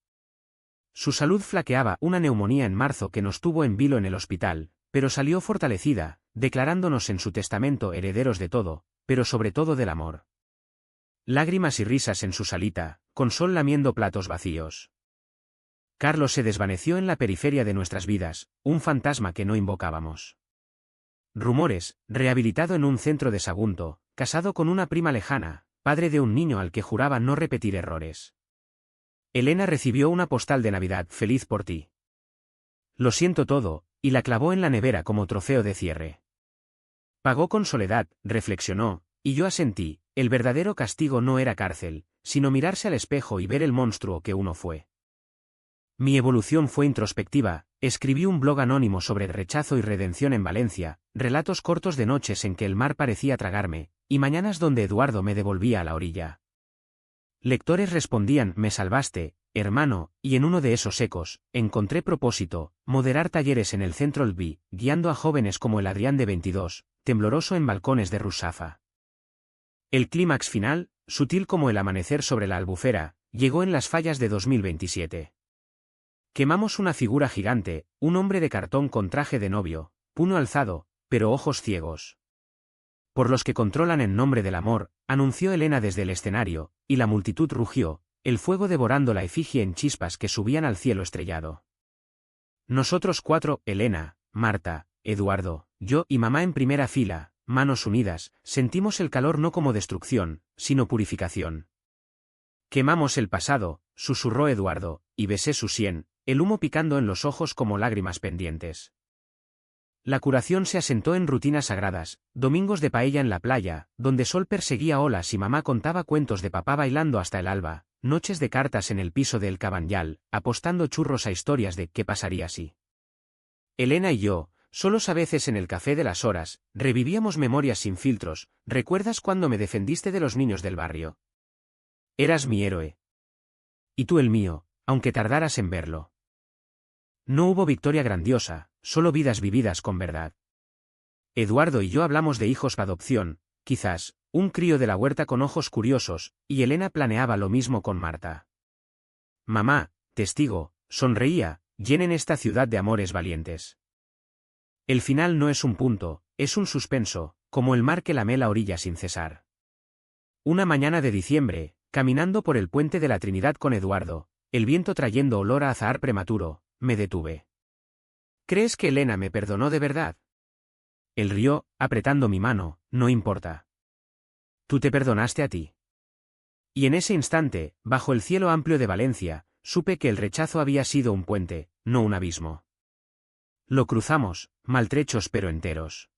Su salud flaqueaba, una neumonía en marzo que nos tuvo en vilo en el hospital, pero salió fortalecida, declarándonos en su testamento herederos de todo, pero sobre todo del amor. Lágrimas y risas en su salita, con Sol lamiendo platos vacíos. Carlos se desvaneció en la periferia de nuestras vidas, un fantasma que no invocábamos. Rumores, rehabilitado en un centro de Sagunto, casado con una prima lejana, padre de un niño al que juraba no repetir errores. Elena recibió una postal de Navidad: feliz por ti. Lo siento todo, y la clavó en la nevera como trofeo de cierre. Pagó con soledad, reflexionó, y yo asentí: el verdadero castigo no era cárcel, sino mirarse al espejo y ver el monstruo que uno fue. Mi evolución fue introspectiva, escribí un blog anónimo sobre rechazo y redención en Valencia, relatos cortos de noches en que el mar parecía tragarme, y mañanas donde Eduardo me devolvía a la orilla. Lectores respondían: me salvaste, hermano, y en uno de esos ecos, encontré propósito: moderar talleres en el centro LGBTI, guiando a jóvenes como el Adrián de 22, tembloroso en balcones de Rusafa. El clímax final, sutil como el amanecer sobre la Albufera, llegó en las fallas de 2027. Quemamos una figura gigante, un hombre de cartón con traje de novio, puño alzado, pero ojos ciegos. Por los que controlan en nombre del amor, anunció Elena desde el escenario, y la multitud rugió, el fuego devorando la efigie en chispas que subían al cielo estrellado. Nosotros cuatro, Elena, Marta, Eduardo, yo y mamá en primera fila, manos unidas, sentimos el calor no como destrucción, sino purificación. Quemamos el pasado, susurró Eduardo, y besé su sien, el humo picando en los ojos como lágrimas pendientes. La curación se asentó en rutinas sagradas, domingos de paella en la playa, donde Sol perseguía olas y mamá contaba cuentos de papá bailando hasta el alba, noches de cartas en el piso del Cabanyal, apostando churros a historias de qué pasaría si. Elena y yo, solos a veces en el café de las horas, revivíamos memorias sin filtros. ¿Recuerdas cuando me defendiste de los niños del barrio? Eras mi héroe. Y tú el mío, aunque tardaras en verlo. No hubo victoria grandiosa, solo vidas vividas con verdad. Eduardo y yo hablamos de hijos para adopción, quizás, un crío de la huerta con ojos curiosos, y Elena planeaba lo mismo con Marta. Mamá, testigo, sonreía, llenen esta ciudad de amores valientes. El final no es un punto, es un suspenso, como el mar que lame la orilla sin cesar. Una mañana de diciembre, caminando por el puente de la Trinidad con Eduardo, el viento trayendo olor a azahar prematuro, me detuve. ¿Crees que Elena me perdonó de verdad? Él rió, apretando mi mano, no importa. Tú te perdonaste a ti. Y en ese instante, bajo el cielo amplio de Valencia, supe que el rechazo había sido un puente, no un abismo. Lo cruzamos, maltrechos pero enteros.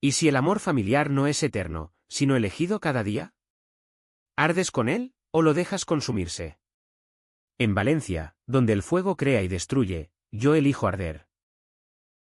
¿Y si el amor familiar no es eterno, sino elegido cada día? ¿Ardes con él, o lo dejas consumirse? En Valencia, donde el fuego crea y destruye, yo elijo arder.